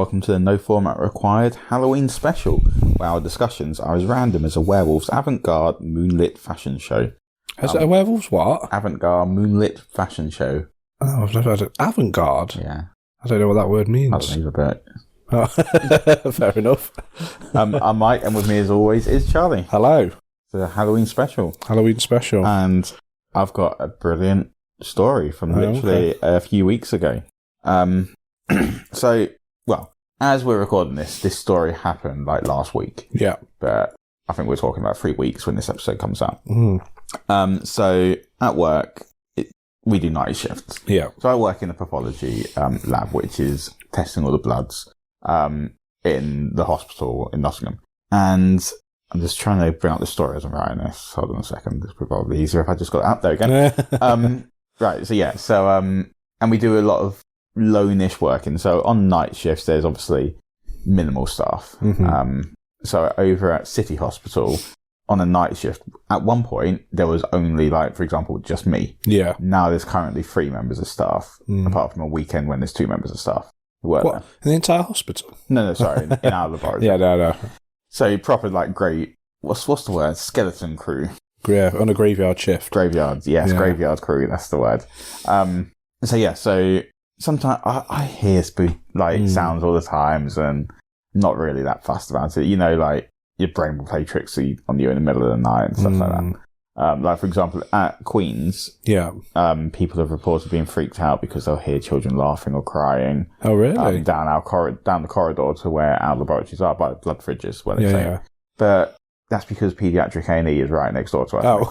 welcome to the No Format Required Halloween special, where our discussions are as random as a werewolf's avant-garde moonlit fashion show. Is it a werewolf's what? Avant-garde moonlit fashion show. Oh, I've never heard it. Avant-garde? Yeah. I don't know what that word means. I don't either, but... Oh. Fair enough. I'm Mike, and with me as always is Charlie. Hello. It's a Halloween special. Halloween special. And I've got a brilliant story from literally a few weeks ago. So, well, as we're recording this story happened like last week. Yeah. But I think we're talking about 3 weeks when this episode comes out. Mm. So at work, we do night shifts. Yeah. So I work in the pathology lab, which is testing all the bloods in the hospital in Nottingham. And I'm just trying to bring out the story as I'm writing this. Hold on a second. It's probably easier if I just got it out there again. Right. So yeah. So and we do a lot of lone-ish working. So on night shifts, there's obviously minimal staff. Mm-hmm. So over at City Hospital, on a night shift, at one point, there was only, like, for example, just me. Yeah. Now there's currently 3 members of staff, apart from a weekend when there's 2 members of staff who work there. In the entire hospital? No, sorry, in our laboratory. Yeah, no. So proper, like, great, what's the word? Skeleton crew. Yeah, on a graveyard shift. Graveyard, yes, yeah. Graveyard crew, that's the word. So sometimes I hear sounds all the times and not really that fussed about it. You know, like, your brain will play tricks on you in the middle of the night and stuff like that. Like, for example, at Queen's, people have reported being freaked out because they'll hear children laughing or crying. Oh, really? Down the corridor to where our laboratories are, by the blood fridges, where they say. Yeah. But that's because paediatric A&E is right next door to us. Oh,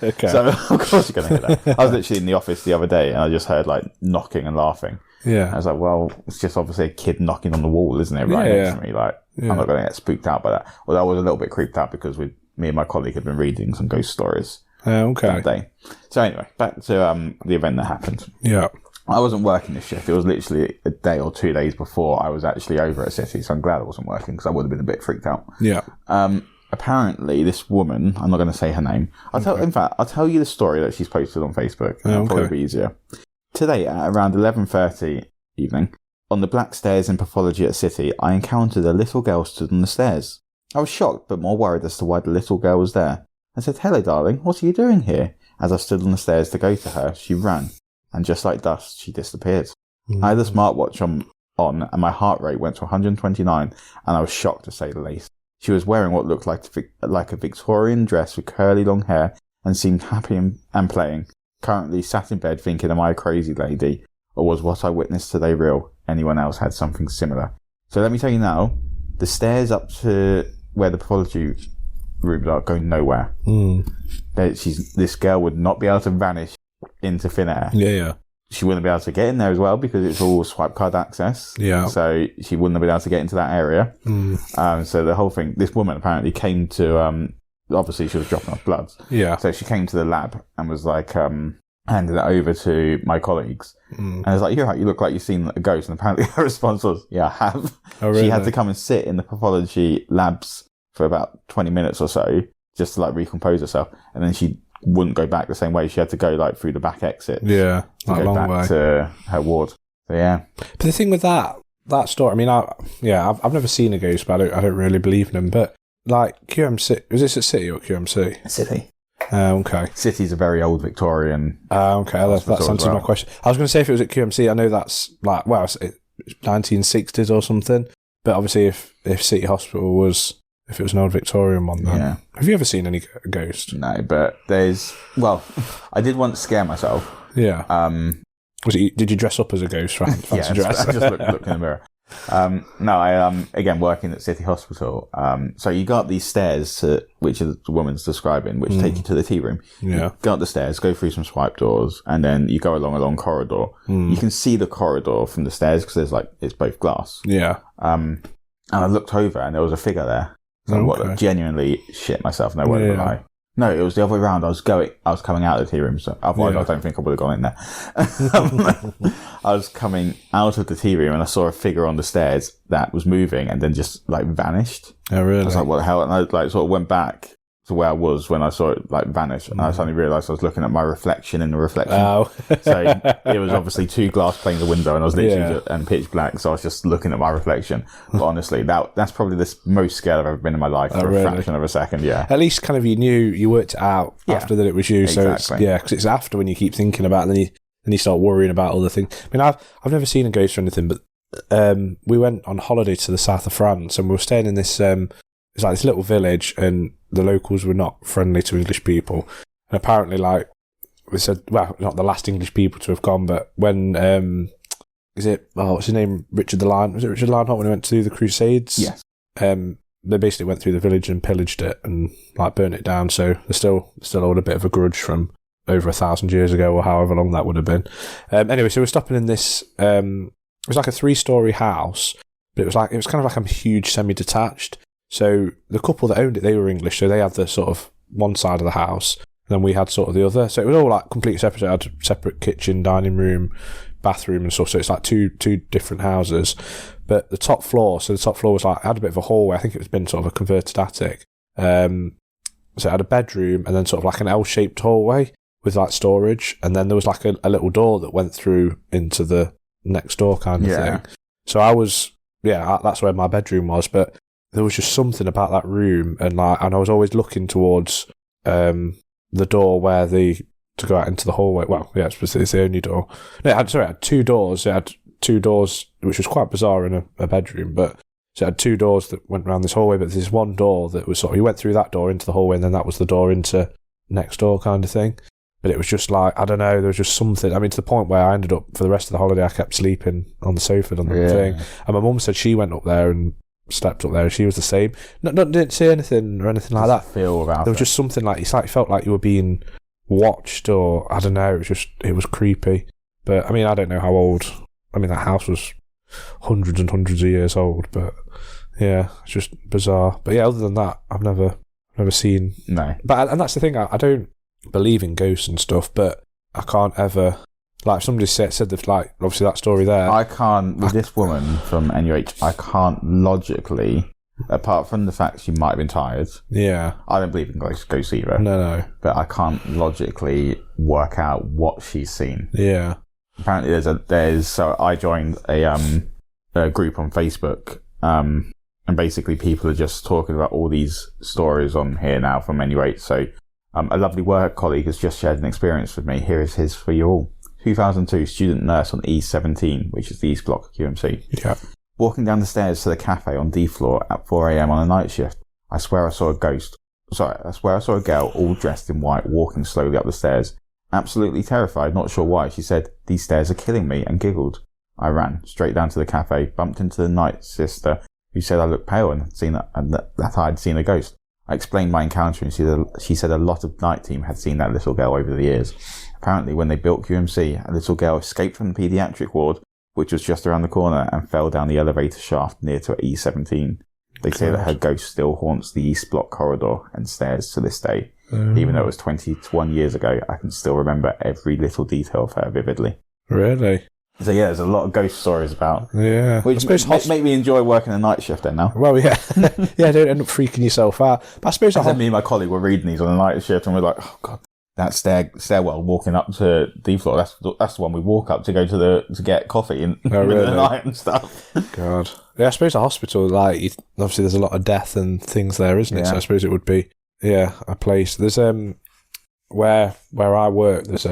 okay. So, of course you're going to hear that. I was literally in the office the other day and I just heard, like, knocking and laughing. Yeah. I was like, well, it's just obviously a kid knocking on the wall, isn't it? Right next to me. Like, I'm not going to get spooked out by that. Although I was a little bit creeped out because me and my colleague had been reading some ghost stories that day. So anyway, back to the event that happened. Yeah. I wasn't working this shift. It was literally a day or 2 days before I was actually over at City, so I'm glad I wasn't working because I would have been a bit freaked out. Yeah. Apparently, this woman, I'm not going to say her name. In fact, I'll tell you the story that she's posted on Facebook. It'll probably be easier. Today, at around 11:30 evening, on the black stairs in pathology at City, I encountered a little girl stood on the stairs. I was shocked, but more worried as to why the little girl was there. I said, "Hello, darling, what are you doing here?" As I stood on the stairs to go to her, she ran, and just like dust, she disappeared. I had the smartwatch on, and my heart rate went to 129, and I was shocked to say the least. She was wearing what looked like a Victorian dress with curly long hair, and seemed happy and playing. Currently sat in bed thinking, am I a crazy lady? Or was what I witnessed today real? Anyone else had something similar? So let me tell you now, the stairs up to where the pathology rooms are going nowhere. This girl would not be able to vanish into thin air. Yeah. She wouldn't be able to get in there as well because it's all swipe card access. Yeah. So she wouldn't have been able to get into that area. So the whole thing, this woman apparently came to, obviously she was dropping off bloods. Yeah. So she came to the lab and was like, handed it over to my colleagues. And I was like, you're right, you look like you've seen a ghost. And apparently her response was, yeah, I have. Oh, really? She had to come and sit in the pathology labs for about 20 minutes or so just to like recompose herself. And then she wouldn't go back the same way. She had to go like through the back exit. Yeah. To go back to her ward. So yeah. But the thing with that story, I mean, I've never seen a ghost, but I don't really believe in them. But like QMC, was this at City or QMC? City. Okay. City's a very old Victorian. Okay, that's answered my question. I was going to say if it was at QMC, I know that's like, well, it's 1960s or something. But obviously, if City Hospital was, if it was an old Victorian one, then. Yeah. Have you ever seen any ghosts? No, but I did once scare myself. Yeah. Did you dress up as a ghost? Fancy dress? I just looked in the mirror. No, I again working at City Hospital. So you go up these stairs which the woman's describing, which take you to the tea room. Yeah. You go up the stairs, go through some swipe doors, and then you go along a long corridor. You can see the corridor from the stairs because it's both glass. Yeah. And I looked over and there was a figure there. So genuinely shit myself. No word of a lie. No, it was the other way around. I was coming out of the tea room, so otherwise I don't think I would have gone in there. I was coming out of the tea room and I saw a figure on the stairs that was moving and then just like vanished. Oh, really? I was like, what the hell? And I like sort of went back to where I was when I saw it like vanish, and I suddenly realised I was looking at my reflection in the reflection. Oh. So it was obviously 2 glass panes of window, and I was literally and pitch black, so I was just looking at my reflection. But honestly, that's probably the most scared I've ever been in my life for a fraction of a second. Yeah. At least kind of you worked it out after that it was you. So exactly. because it's after when you keep thinking about it, then you start worrying about other things. I mean, I've never seen a ghost or anything, but we went on holiday to the south of France, and we were staying in this it's like this little village, and the locals were not friendly to English people. And apparently, like they said, well, not the last English people to have gone, but when what's his name, Richard the Lion? Was it Richard Lionheart when he went to do the Crusades? Yes. They basically went through the village and pillaged it and like burnt it down. So they're still hold a bit of a grudge from over 1,000 years ago, or however long that would have been. Anyway, so we're stopping in this. It was like a 3-story house, but it was kind of like a huge semi-detached. So the couple that owned it, they were English, so they had the sort of one side of the house, and then we had sort of the other. So it was all like completely separate. It had separate kitchen, dining room, bathroom and stuff. So it's like two different houses. But the top floor was like, had a bit of a hallway. I think it was been sort of a converted attic. So it had a bedroom and then sort of like an L-shaped hallway with like storage. And then there was like a little door that went through into the next door kind of thing. So that's where my bedroom was. But there was just something about that room, and I was always looking towards the door where to go out into the hallway. Well, yeah, it's the only door. No, it had 2 doors. It had 2 doors, which was quite bizarre in a bedroom, but so it had 2 doors that went around this hallway, but there's this one door that was sort of, you went through that door into the hallway, and then that was the door into next door kind of thing. But it was just like, I don't know, there was just something. I mean, to the point where I ended up, for the rest of the holiday, I kept sleeping on the sofa on the thing. And my mum said she went up there and slept up there, and she was the same. Didn't say anything or anything like that. Feel about there was just something like, it's like, it felt like you were being watched, or I don't know, it was creepy. But I mean, I don't know how old. I mean, that house was hundreds and hundreds of years old, but yeah, it's just bizarre. But yeah, other than that, I've never seen. No. But and that's the thing, I don't believe in ghosts and stuff, but I can't ever, like somebody said that, like obviously that story there. I can't, with this woman from NUH, I can't logically, apart from the fact she might have been tired. Yeah. I don't believe in ghosts either. No. But I can't logically work out what she's seen. Yeah. Apparently so I joined a group on Facebook, and basically people are just talking about all these stories on here now from NUH. So a lovely work colleague has just shared an experience with me. Here is his for you all. 2002, student nurse on E17, which is the East Block QMC. Yeah. Walking down the stairs to the cafe on D floor at 4 a.m. on a night shift. I swear I saw a girl all dressed in white walking slowly up the stairs. Absolutely terrified, not sure why. She said, "These stairs are killing me," and giggled. I ran straight down to the cafe, bumped into the night sister, who said I looked pale and that I had seen a ghost. I explained my encounter, and she said a lot of night team had seen that little girl over the years. Apparently, when they built QMC, a little girl escaped from the paediatric ward, which was just around the corner, and fell down the elevator shaft near to E17. They say that her ghost still haunts the East Block corridor and stairs to this day. Even though it was 21 years ago, I can still remember every little detail of her vividly. Really? So yeah, there's a lot of ghost stories about. Yeah. Which make me enjoy working a night shift then now. Well, yeah. Yeah, don't end up freaking yourself out. But I suppose me and my colleague were reading these on a night shift, and we're like, oh god, that stairwell walking up to D floor, that's the one we walk up to go to get coffee in the night and stuff. God. Yeah, I suppose a hospital, like, obviously there's a lot of death and things there, isn't it? Yeah. So I suppose it would be, a place. There's where I work, there's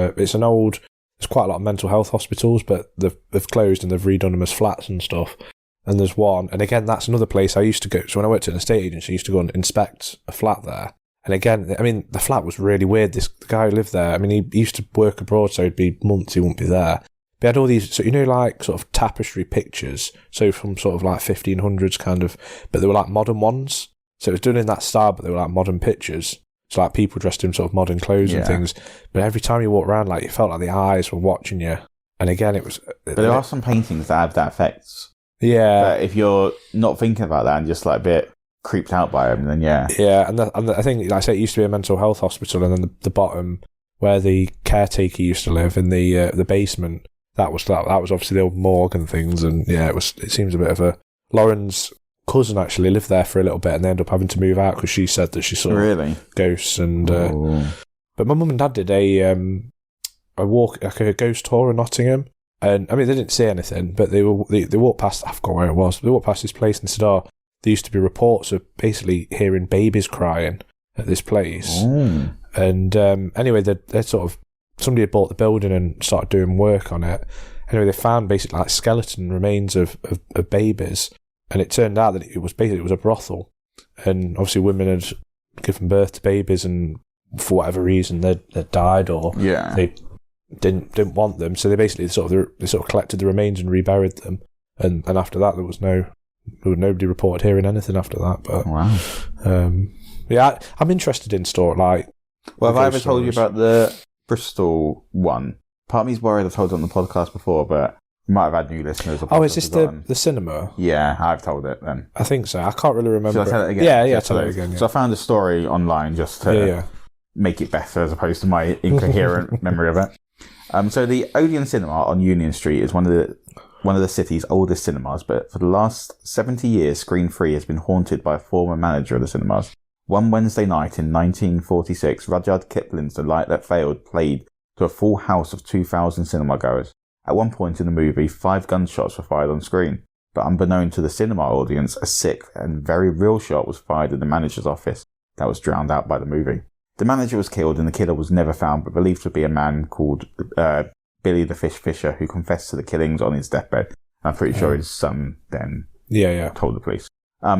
quite a lot of mental health hospitals, but they've closed and they've redone them as flats and stuff. And there's one, and again, that's another place I used to go. So when I worked at an estate agency, I used to go and inspect a flat there. And again, I mean, the flat was really weird. The guy who lived there, I mean, he used to work abroad, so it'd be months he wouldn't be there. But he had all these, so like sort of tapestry pictures, so from sort of like 1500s kind of, but they were like modern ones. So it was done in that style, but they were like modern pictures. So like people dressed in sort of modern clothes and things. But every time you walked around, like it felt like the eyes were watching you. And again, it was. But there are some paintings that have that effect. Yeah. But if you're not thinking about that and just like a bit creeped out by them, then yeah. Yeah, and I think, like I say, it used to be a mental health hospital, and then the bottom where the caretaker used to live in the basement, that was obviously the old morgue and things, and yeah, it seems a bit of a. Lauren's cousin actually lived there for a little bit, and they ended up having to move out because she said that she saw ghosts. And but my mum and dad did a ghost tour in Nottingham, and I mean they didn't see anything, but they walked past. I forgot where it was. They walked past this place and said, "Oh, there used to be reports of basically hearing babies crying at this place." And anyway, they sort of somebody had bought the building and started doing work on it. Anyway, they found basically like skeleton remains of babies, and it turned out that it was a brothel, and obviously women had given birth to babies, and for whatever reason they died, or they didn't want them, so they sort of collected the remains and reburied them, and after that there was nobody reported hearing anything after that. But I'm interested in story like. Well, have I ever told you about the Bristol one? Part of me's worried I've told it on the podcast before, but we might have had new listeners. Oh, is this the cinema? Yeah, I've told it then. I think so. I can't really remember. Should I tell it again? Yeah, tell it again. Yeah. So I found a story online just to make it better as opposed to my incoherent memory of it. So the Odeon Cinema on Union Street is one of the city's oldest cinemas, but for the last 70 years, Screen 3 has been haunted by a former manager of the cinemas. One Wednesday night in 1946, Rudyard Kipling's The Light That Failed played to a full house of 2,000 cinema goers. At one point in the movie, 5 gunshots were fired on screen, but unbeknown to the cinema audience, a sixth and very real shot was fired in the manager's office that was drowned out by the movie. The manager was killed and the killer was never found, but believed to be a man called Billy the Fish Fisher, who confessed to the killings on his deathbed. I'm pretty sure his son then told the police.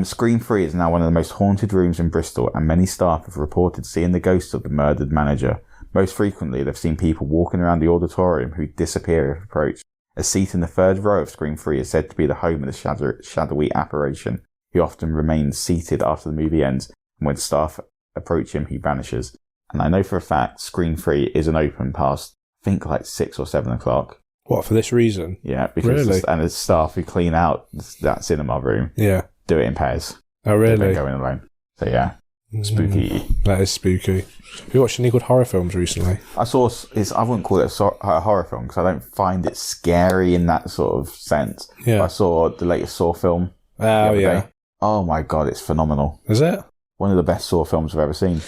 Screen 3 is now one of the most haunted rooms in Bristol, and many staff have reported seeing the ghost of the murdered manager. Most frequently, they've seen people walking around the auditorium who disappear if approached. A seat in the third row of Screen 3 is said to be the home of the shadowy apparition, who often remains seated after the movie ends, and when staff approach him, he vanishes. And I know for a fact Screen 3 isn't open past, I think, like 6 or 7 o'clock. What, for this reason? Yeah, because and the staff who clean out that cinema room do it in pairs. Oh, really? They don't go in alone. So yeah, spooky. That is spooky. Have you watched any good horror films recently? I wouldn't call it a horror film because I don't find it scary in that sort of sense. Yeah. I saw the latest Saw film. Oh, yeah. Day. Oh my God, it's phenomenal. Is it? One of the best Saw films I've ever seen.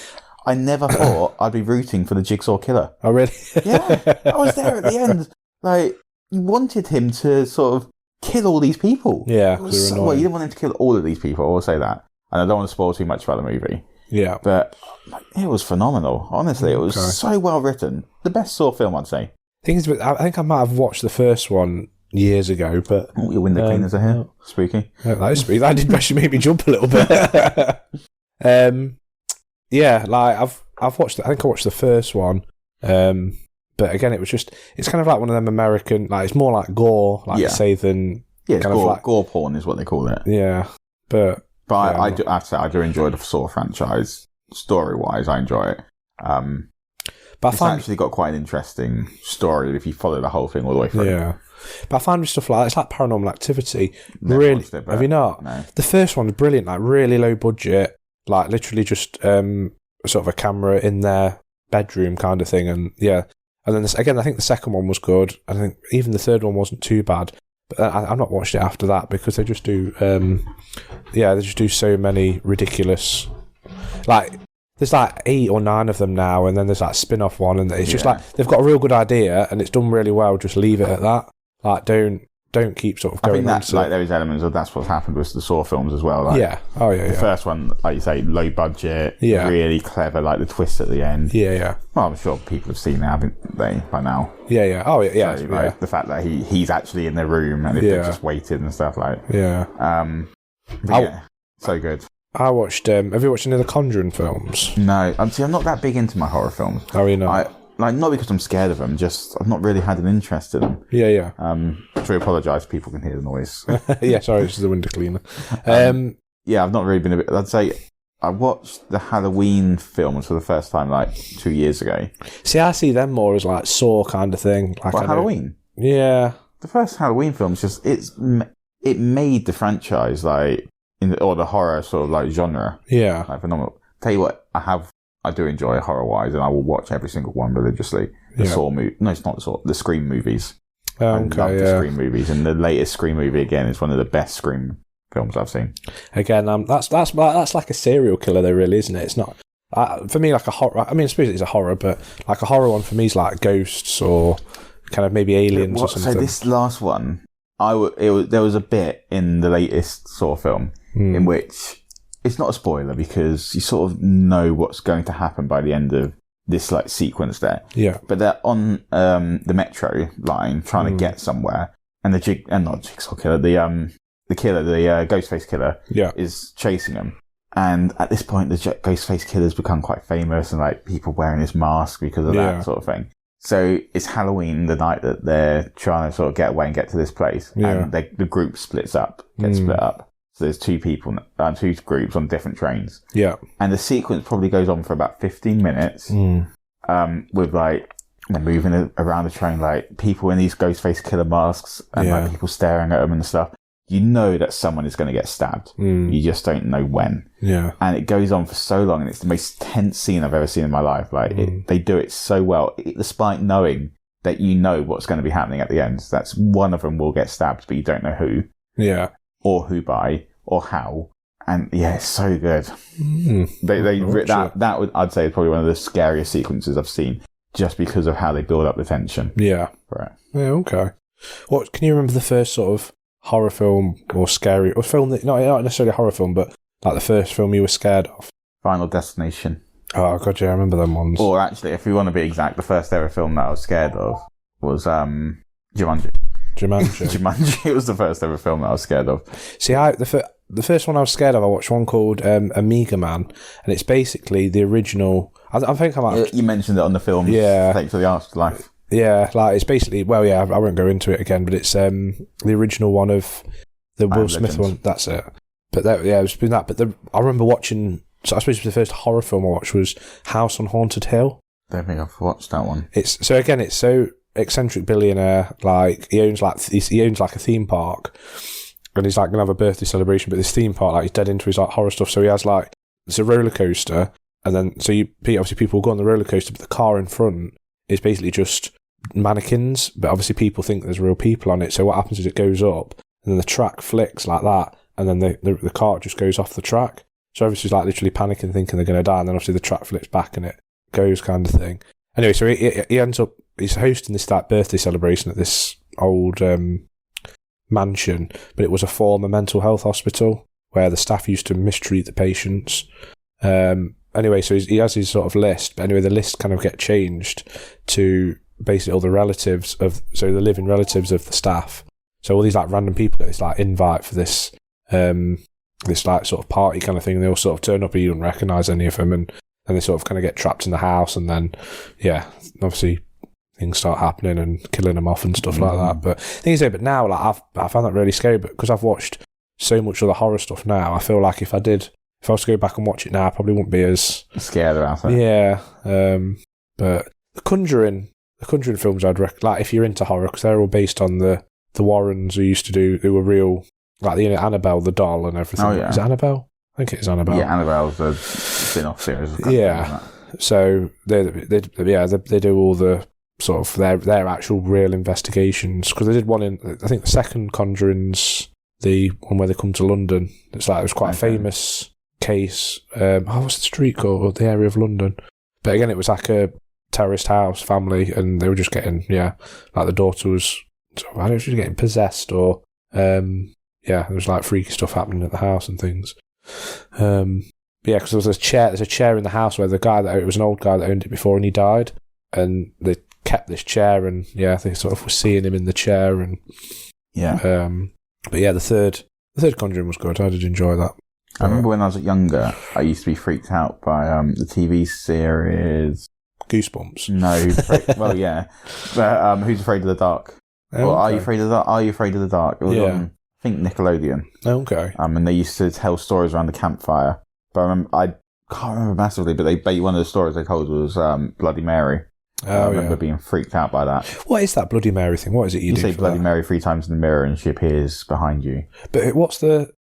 I never thought I'd be rooting for the Jigsaw Killer. Oh, really? Yeah. I was there at the end. Like, you wanted him to sort of kill all these people. Yeah. You didn't want him to kill all of these people, I will say that. And I don't want to spoil too much about the movie. Yeah. But it was phenomenal. Honestly, it was so well written. The best Saw film, I'd say. I think I might have watched the first one years ago, but... Oh, your window cleaners are here. Spooky. Yeah, that is spooky. That did actually make me jump a little bit. Yeah, like I've watched. I think I watched the first one, but again, it's kind of like one of them American. Like it's more like gore, like you say, than gore porn is what they call it. Yeah, but I do enjoy the Saw franchise. Story wise, I enjoy it. But it's actually got quite an interesting story if you follow the whole thing all the way through. Yeah. But I find with stuff like that, it's like Paranormal Activity. Really, have you not? No. The first one is brilliant, like really low budget, like literally just sort of a camera in their bedroom kind of thing, and yeah. And then again, I think the second one was good. I think even the third one wasn't too bad. But I've not watched it after that because they just do, they just do so many ridiculous, like. There's like 8 or 9 of them now, and then there's like spin-off one, and it's just like they've got a real good idea, and it's done really well. Just leave it at that. Like, don't keep sort of going. I think that like there is elements of that's what's happened with the Saw films as well. Like, the first one, like you say, low budget, really clever, like the twist at the end. Yeah. Well, I'm sure people have seen it, haven't they, by now? Yeah. Oh yeah. So, like, the fact that he's actually in the room and they've just waited and stuff like. Yeah. So good. I watched. Have you watched any of the Conjuring films? No, I'm not that big into my horror films. Oh, you know, not because I'm scared of them. Just I've not really had an interest in them. Yeah. So I apologise. People can hear the noise. Yeah, sorry, this is the window cleaner. I've not really been. I'd say I watched the Halloween films for the first time like 2 years ago. See, I see them more as like Saw kind of thing. Like Halloween. Yeah, the first Halloween film it made the franchise like. Or the horror sort of like genre. Yeah. Like phenomenal. Tell you what, I do enjoy horror wise, and I will watch every single one religiously. The Saw movie. No, it's not the Saw. The Scream movies. I love the Scream movies, and the latest Scream movie again is one of the best Scream films I've seen. Again, that's like a serial killer, though, really, isn't it? It's not for me like a horror. I mean, I suppose it's a horror, but like a horror one for me is like ghosts or kind of maybe aliens or something. So this last one, there was a bit in the latest sort of film in which it's not a spoiler because you sort of know what's going to happen by the end of this like sequence there. Yeah. But they're on the metro line trying to get somewhere, and not Jigsaw Killer, the killer, the Ghostface Killer, is chasing them. And at this point, the Ghostface Killer's become quite famous, and like people wearing his mask because of that sort of thing. So it's Halloween, the night that they're trying to sort of get away and get to this place, and the group splits up, split up. So there's two groups on different trains. Yeah. And the sequence probably goes on for about 15 minutes, with like they're moving around the train, like people in these Ghostface Killer masks, and like people staring at them and stuff. You know that someone is going to get stabbed. You just don't know when. Yeah. And it goes on for so long, and it's the most tense scene I've ever seen in my life. Like they do it so well, despite knowing that you know what's going to be happening at the end. So that's one of them will get stabbed, but you don't know who. Yeah. Or who by, or how. And yeah, it's so good. That would, I'd say, is probably one of the scariest sequences I've seen, just because of how they build up the tension. Yeah. Right. Yeah. Okay. What can you remember the first sort of horror film or scary or film that not necessarily a horror film, but like the first film you were scared of? Final Destination. Oh god, yeah, I remember them ones. Or actually, if we want to be exact, the first ever film that I was scared of was Jumanji. Jumanji was the first ever film that I was scared of. See, the first one I was scared of, I watched one called Amiga Man, and it's basically the original. I think I might. You mentioned it on the film. Yeah, Take to the Afterlife. Yeah, like it's basically, well, yeah, I won't go into it again, but it's the original one of the Will Smith one. That's it. But it's been that. But I remember watching. So I suppose the first horror film I watched was House on Haunted Hill. I don't think I've watched that one. It's so eccentric billionaire. Like he owns like a theme park, and he's like gonna have a birthday celebration. But this theme park, like he's dead into his like horror stuff. So he has like it's a roller coaster, and then obviously people will go on the roller coaster, but the car in front is basically just mannequins, but obviously people think there's real people on it. So what happens is it goes up, and then the track flicks like that, and then the car just goes off the track. So obviously he's like literally panicking, thinking they're going to die, and then obviously the track flips back and it goes, kind of thing. Anyway, so he ends up, he's hosting this like birthday celebration at this old mansion, but it was a former mental health hospital where the staff used to mistreat the patients. Anyway, so he has his sort of list, but anyway, the list kind of get changed to basically all the relatives the living relatives of the staff. So all these like random people that it's like invite for this this like sort of party kind of thing, and they all sort of turn up and you don't recognise any of them, and then they sort of kind of get trapped in the house, and then obviously things start happening and killing them off and stuff like that. But the thing is, but now like I found that really scary, but because I've watched so much of the horror stuff now, I feel like if I was to go back and watch it now, I probably wouldn't be as scared about it. Yeah. But the Conjuring films, I'd recommend, like if you're into horror, because they're all based on the Warrens who were real, like the Annabelle, the doll and everything. Oh, yeah. Is it Annabelle? I think it is Annabelle. Yeah, Annabelle's a spin-off series. Yeah. So they do all the sort of their actual real investigations, because they did one in, I think the second Conjuring's the one where they come to London. It was quite a famous case. What's the street called? Or the area of London? But again, it was like a terraced house family, and they were just getting like the daughter was, I don't know if she was getting possessed or there was like freaky stuff happening at the house and things. Because there's a chair in the house where it was an old guy that owned it before, and he died, and they kept this chair, and they sort of were seeing him in the chair, and the third Conjuring was good. I did enjoy that. I remember when I was younger, I used to be freaked out by the TV series Goosebumps. No, well, yeah, but Who's Afraid of the Dark? Oh, or Are You Afraid of the Dark? Are You Afraid of the Dark? It was on, I think, Nickelodeon. Okay. And they used to tell stories around the campfire. But I can't remember massively, but one of the stories they told was Bloody Mary. I remember being freaked out by that. What is that Bloody Mary thing? What is it you do? You say Bloody Mary 3 times in the mirror, and she appears behind you. But what's the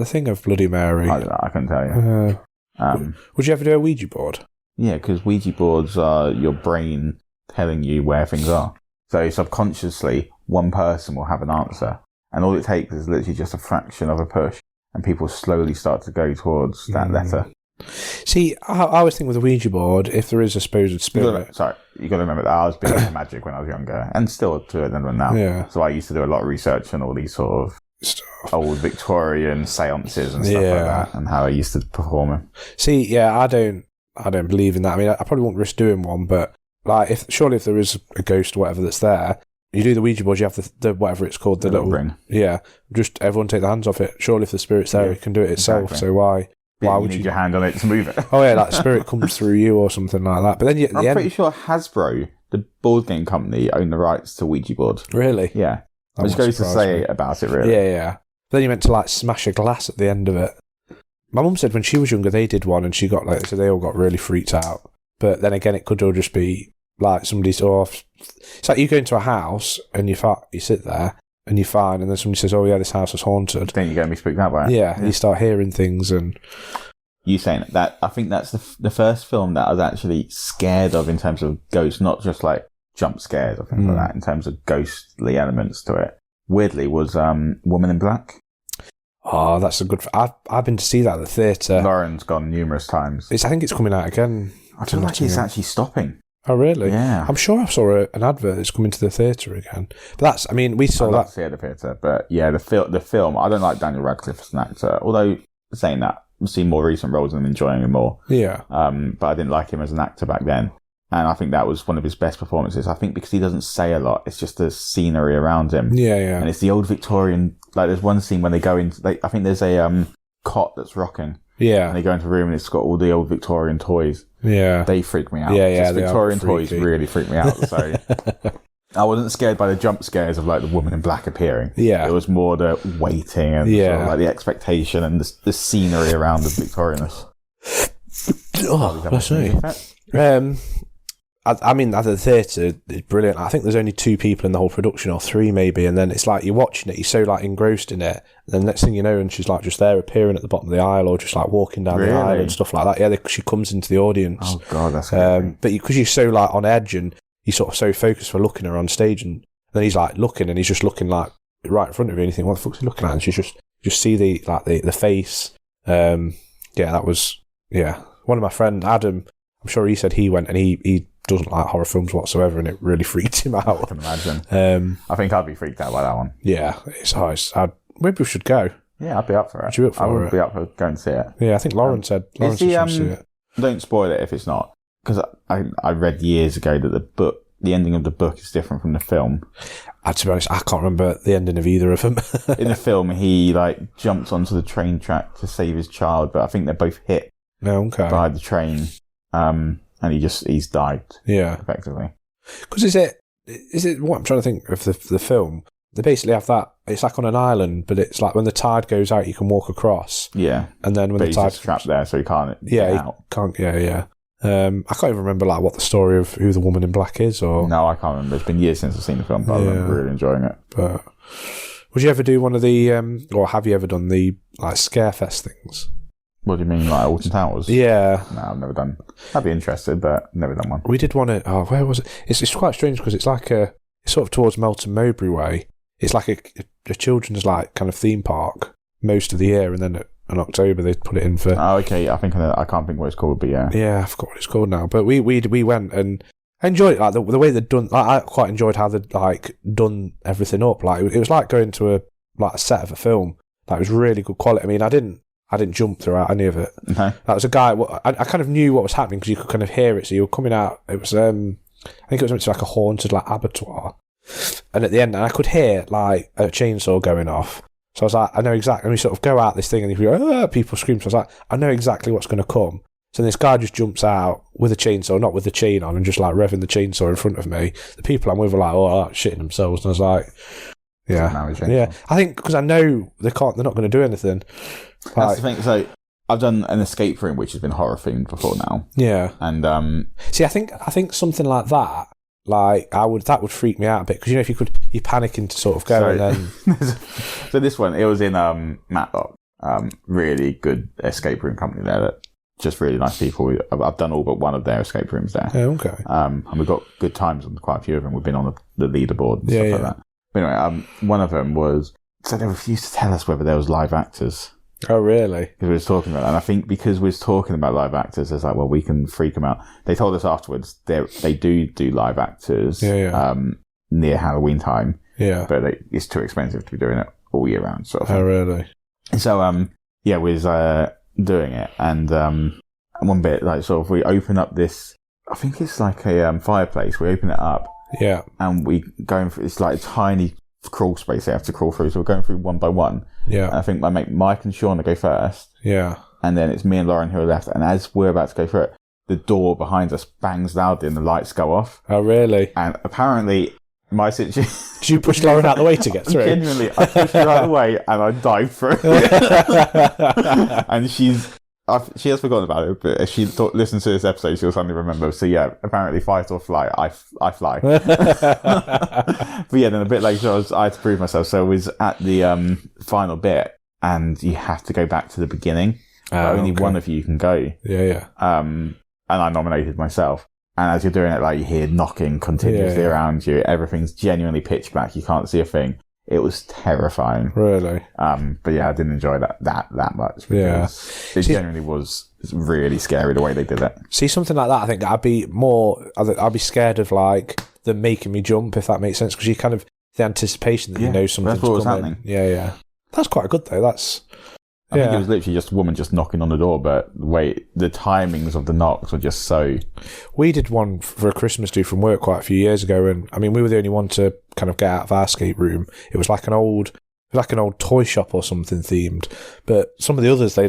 thing of Bloody Mary? I couldn't tell you. Would you ever do a Ouija board? Yeah, because Ouija boards are your brain telling you where things are. So subconsciously, one person will have an answer, and all it takes is literally just a fraction of a push and people slowly start to go towards that letter. See, I always think with a Ouija board, if there is a supposed spirit... You got to remember that I was big into magic when I was younger, and still to it now. Yeah. So I used to do a lot of research on all these sort of old Victorian seances and stuff like that, and how I used to perform them. See, yeah, I don't believe in that. I mean, I probably won't risk doing one, but like, if there is a ghost or whatever that's there, you do the Ouija board, you have the whatever it's called, the little ring. Yeah, just everyone take their hands off it. Surely, if the spirit's there, it can do it itself. Exactly. So why would you need your hand on it to move it? Oh yeah, like spirit comes through you or something like that. But then I'm pretty sure Hasbro, the board game company, own the rights to Ouija board. Really? Yeah. Which goes to say about it, really. Yeah. Then you meant to like smash a glass at the end of it. My mum said when she was younger they did one and she got so they all got really freaked out. But then again, it could all just be like somebody's off. It's like you go into a house and you sit there and you're fine, and then somebody says, "Oh yeah, this house is haunted." Then you're going to be spooked out by it. Yeah, you start hearing things and. You saying that? I think that's the first film that I was actually scared of in terms of ghosts, not just like jump scares or things like that. In terms of ghostly elements to it, weirdly was Woman in Black. Oh, that's a good. I've been to see that at the theatre. Lauren's gone numerous times. I think it's coming out again. I feel like it's actually stopping. Oh, really? Yeah. I'm sure I saw an advert that's coming to the theatre again. But we saw that. To see it at the theatre, but yeah, the film. I don't like Daniel Radcliffe as an actor, although saying that, I've seen more recent roles and I'm enjoying him more. Yeah. But I didn't like him as an actor back then. And I think that was one of his best performances. I think because he doesn't say a lot, it's just the scenery around him. Yeah. And it's the old Victorian, like there's one scene when they go into, I think there's a cot that's rocking. Yeah. And they go into a room and it's got all the old Victorian toys. Yeah. They freak me out. Yeah. Victorian toys really freak me out. So I wasn't scared by the jump scares of like the woman in black appearing. Yeah. It was more the waiting and sort of like the expectation and the scenery around the Victorianness. Oh, that's right. I mean, at the theatre, it's brilliant. I think there's only 2 people in the whole production, or 3 maybe, and then it's like you're watching it, you're so like engrossed in it, and the next thing you know, and she's like just there appearing at the bottom of the aisle, or just like walking down the aisle and stuff like that. Yeah, she comes into the audience. Oh god, that's crazy. But because you're so like on edge and you're sort of so focused for looking at her on stage, and then he's like looking, and he's just looking like right in front of you, and you think, what the fuck's he looking at? And she's just see the face. That was one of my friends, Adam. I'm sure he said he went and he doesn't like horror films whatsoever, and it really freaked him out. I can imagine. I think I'd be freaked out by that one. Yeah, it's nice. Maybe we should go. Yeah, I'd be up for it. I would be up for going to see it. Yeah, I think Lauren said she should see it. Don't spoil it if it's not, because I read years ago that the ending of the book is different from the film. To be honest, I can't remember the ending of either of them. In the film, he like jumps onto the train track to save his child, but I think they're both hit by the train. And he's died. Yeah, effectively. Because is it what I'm trying to think of the film? They basically have that. It's like on an island, but it's like when the tide goes out, you can walk across. Yeah, and then when the tide's trapped there, so he can't. Get out. He can't. Yeah. I can't even remember like what the story of who the woman in black is, or no, I can't remember. It's been years since I've seen the film, but I'm really enjoying it. But would you ever do one of the, or have you ever done the like Scarefest things? What do you mean, like Alton Towers? Yeah. No, I've never done. I'd be interested, but never done one. We did one at, where was it? It's quite strange because it's like it's sort of towards Melton Mowbray way. It's like a children's like kind of theme park most of the year, and then in October they put it in for. Oh, okay. I can't think what it's called, but yeah. Yeah, I forgot what it's called now. But we went and I enjoyed it, like the way they'd done. Like, I quite enjoyed how they'd like done everything up. Like it was like going to a set of a film. Like it was really good quality. I mean, I didn't jump throughout any of it. Okay. That was a guy. I kind of knew what was happening because you could kind of hear it. So you were coming out. It was I think it was meant to be like a haunted like abattoir. And at the end, I could hear like a chainsaw going off. So I was like, I know exactly. And we sort of go out this thing, and you go, people scream. So I was like, I know exactly what's going to come. So this guy just jumps out with a chainsaw, not with the chain on, and just like revving the chainsaw in front of me. The people I'm with were like, shitting themselves. And I was like, yeah. I think because I know they're not going to do anything. That's the thing. So I've done an escape room which has been horror themed before now. Yeah. And see, I think something like that. Like that would freak me out a bit because if you're panicking to sort of go and then. So this one, it was in Matlock, really good escape room company there. That just really nice people. I've done all but one of their escape rooms there. Oh, okay. And we've got good times on quite a few of them. We've been on the leaderboard and stuff like that. But anyway, one of them was so they refused to tell us whether there was live actors. Oh, really? Because we was talking about that. And I think because we was talking about live actors, it's like, well, we can freak them out. They told us afterwards they do live actors near Halloween time. Yeah. But it's too expensive to be doing it all year round. Sort of thing. Oh, really? So, we was doing it. And one bit, like, sort of, we open up this, I think it's like a fireplace. We open it up. Yeah. And we going through, it's like a tiny crawl space they have to crawl through, so we're going through one by one. Yeah. And I think my mate Mike and Shauna go first. Yeah. And then it's me and Lauren who are left, and as we're about to go through it, the door behind us bangs loudly and the lights go off. Oh, really? And apparently my situation... Did you push Lauren out of the way to get through? Genuinely, I pushed her out of the way and I dived through. And she has forgotten about it, but if she listens to this episode, she'll suddenly remember. So yeah, apparently fight or flight, I fly. But yeah, then a bit later, I had to prove myself. So I was at the final bit, and you have to go back to the beginning. But only one of you can go. Yeah. And I nominated myself. And as you're doing it, like, you hear knocking continuously around you. Everything's genuinely pitch black. You can't see a thing. It was terrifying. Really? But yeah, I didn't enjoy that much. Because it genuinely was really scary the way they did it. See, something like that, I think I'd be scared of, like, them making me jump, if that makes sense. Because you kind of, the anticipation that you know something's that's what was coming. happening. Yeah. That's quite good, though. I think it was literally just a woman just knocking on the door, but the timings of the knocks were just so... We did one for a Christmas do from work quite a few years ago, and I mean, we were the only one to kind of get out of our escape room. It was like an old toy shop or something themed, but some of the others, there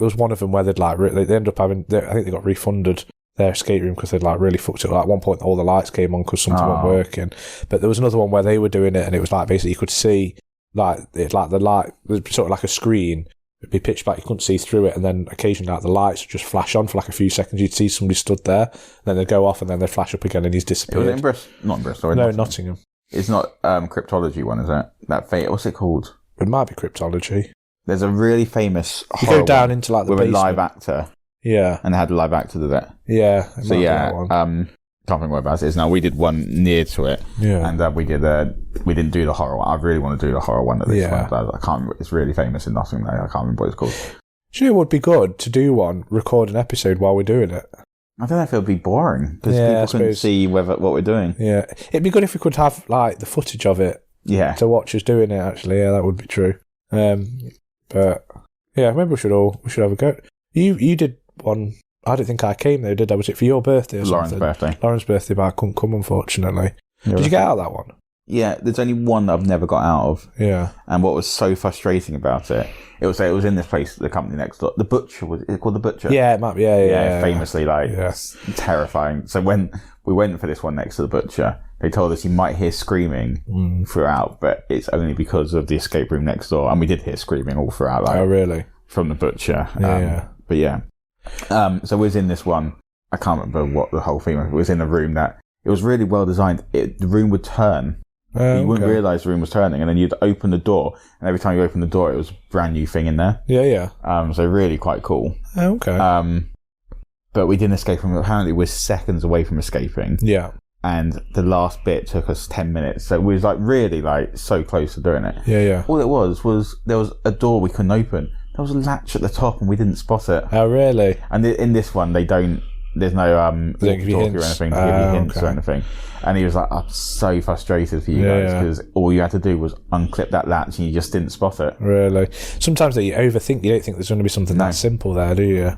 was one of them where they ended up having, I think they got refunded their escape room because they'd like really fucked it up. At one point, all the lights came on because something wasn't working, but there was another one where they were doing it, and it was like basically you could see the light, sort of like a screen. It'd be pitch black, you couldn't see through it, and then occasionally the lights would just flash on for like a few seconds. You'd see somebody stood there, and then they'd go off, and then they'd flash up again, and he's disappeared. It was not in Bristol. No, Nottingham. It's not cryptology one, is it? That fate. What's it called? It might be cryptology. There's a really famous you go down into like the with basement. a live actor. Yeah. And they had a live actor do that. Yeah. So yeah, can't think what about it is now. We did one near to it. Yeah. And we didn't do the horror one. I really want to do the horror one at this one, but I can't remember. It's really famous in Nottingham. I can't remember what it's called. Do you know it would be good to do one, record an episode while we're doing it? I don't know if it would be boring because people couldn't see what we're doing. Yeah. It'd be good if we could have like the footage of it. Yeah. To watch us doing it, actually. Yeah, that would be true. But yeah, maybe we should have a go. You did one. I don't think I came though, did I? Was it for your birthday or something? Lauren's birthday, but I couldn't come, unfortunately. Did you get out of that one? Yeah, there's only one that I've never got out of. Yeah. And what was so frustrating about it was in this place, the company next door. The Butcher, is it called The Butcher? Yeah, it might be. Yeah. Famously, terrifying. So when we went for this one next to The Butcher, they told us you might hear screaming throughout, but it's only because of the escape room next door. And we did hear screaming all throughout. Oh, really? From The Butcher. But yeah. So we was in this one. I can't remember what the whole thing was. It was in a room that it was really well designed. The room would turn. You wouldn't realise the room was turning, and then you'd open the door, and every time you opened the door, it was a brand new thing in there. Yeah. So really quite cool. Okay. But we didn't escape from it. Apparently, we're seconds away from escaping. Yeah. And the last bit took us 10 minutes. So we was really so close to doing it. Yeah. All it was there was a door we couldn't open. There was a latch at the top, and we didn't spot it. Oh, really? And in this one, they don't. There's no walkie-talkie or anything to give you hints or anything. And he was like, I'm so frustrated for you guys because all you had to do was unclip that latch and you just didn't spot it. Really? Sometimes you overthink. You don't think there's going to be something that simple there, do you?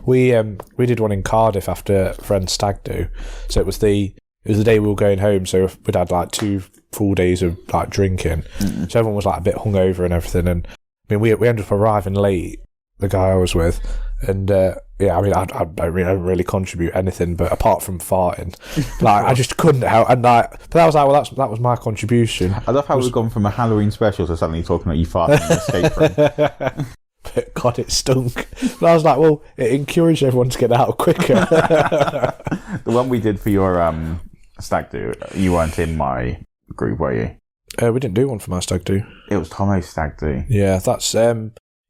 We did one in Cardiff after a friend's stag do. So it was the day we were going home. So we'd had 2 full days of drinking. Mm-hmm. So everyone was a bit hungover and everything. And I mean, we ended up arriving late. The guy I was with, and I don't really contribute anything, but apart from farting, I just couldn't help. And but that was that was my contribution. I love how we've gone from a Halloween special to suddenly talking about you farting in the escape room. But God, it stunk. But I was like, well, it encouraged everyone to get out quicker. The one we did for your stag do, you weren't in my group, were you? We didn't do one for my stag do. It was Tomo's stag do. Yeah, that's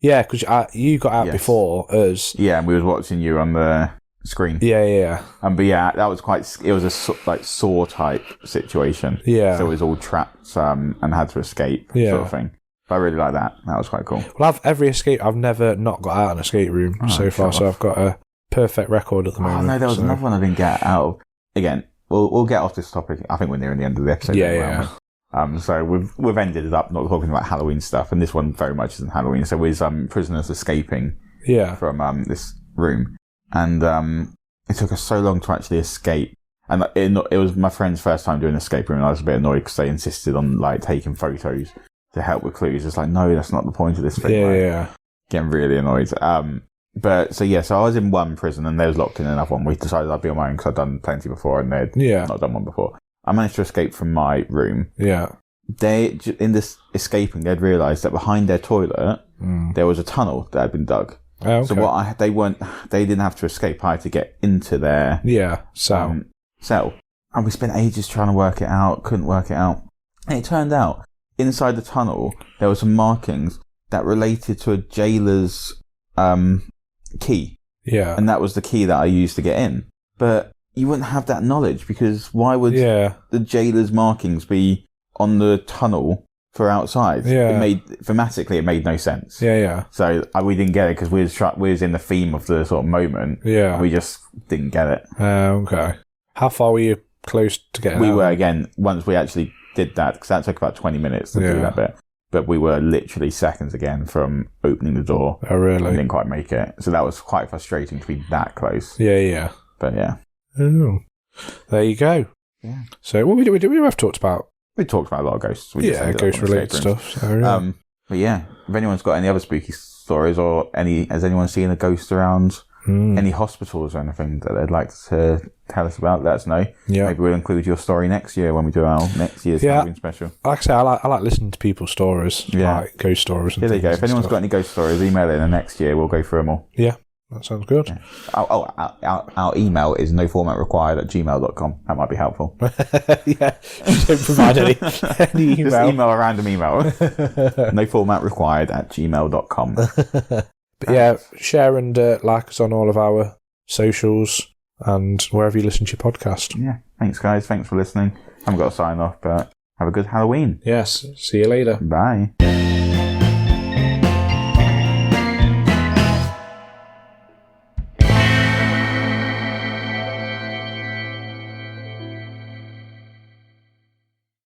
yeah, because you got out before us. Yeah, and we was watching you on the screen. Yeah. But yeah, that was it was a Saw type situation. Yeah. So it was all trapped and had to escape sort of thing. But I really like that. That was quite cool. Well, I've never not got out of an escape room so far, so I've got a perfect record at the moment. No, there was another one I didn't get out of. Again, we'll get off this topic. I think we're nearing the end of the episode. Yeah. So we've ended up not talking about Halloween stuff, and this one very much isn't Halloween. So we're prisoners escaping from this room, and it took us so long to actually escape. And it was my friend's first time doing an escape room, and I was a bit annoyed because they insisted on like taking photos to help with clues. It's like, no, that's not the point of this thing. Yeah. Getting really annoyed. So I was in one prison and they was locked in another one. We decided I'd be on my own because I'd done plenty before and they'd not done one before. I managed to escape from my room. Yeah. They, in this escaping, they'd realised that behind their toilet, there was a tunnel that had been dug. Oh, okay. So they didn't have to escape. I had to get into their cell. And we spent ages trying to work it out, couldn't work it out. And it turned out, inside the tunnel, there were some markings that related to a jailer's key. Yeah. And that was the key that I used to get in. But you wouldn't have that knowledge because why would the jailer's markings be on the tunnel for outside? Yeah. Thematically, it made no sense. Yeah. So we didn't get it because we was in the theme of the sort of moment. Yeah. We just didn't get it. Okay. How far were you close to getting out? We were, again, once we actually did that, because that took about 20 minutes to do that bit. But we were literally seconds again from opening the door. Oh, really? And didn't quite make it. So that was quite frustrating to be that close. Yeah. But yeah. Oh, there you go. Yeah. So what we have talked about? We talked about a lot of ghosts. Ghost-related stuff. So, yeah. But yeah, if anyone's got any other spooky stories or has anyone seen a ghost around any hospitals or anything that they'd like to tell us about, let us know. Yeah. Maybe we'll include your story next year when we do our next year's Halloween special. Like I say, I like listening to people's stories, like ghost stories and there you go. If anyone's got any ghost stories, email in and next year we'll go through them all. Yeah, that sounds good. Yeah. Our email is noformatrequired@gmail.com. That might be helpful. Yeah, you don't provide any email. Just email a random email. noformatrequired@gmail.com. But yeah, share and like us on all of our socials and wherever you listen to your podcast. Yeah. Thanks, guys. Thanks for listening. I haven't got to sign off, but have a good Halloween. Yes. See you later. Bye.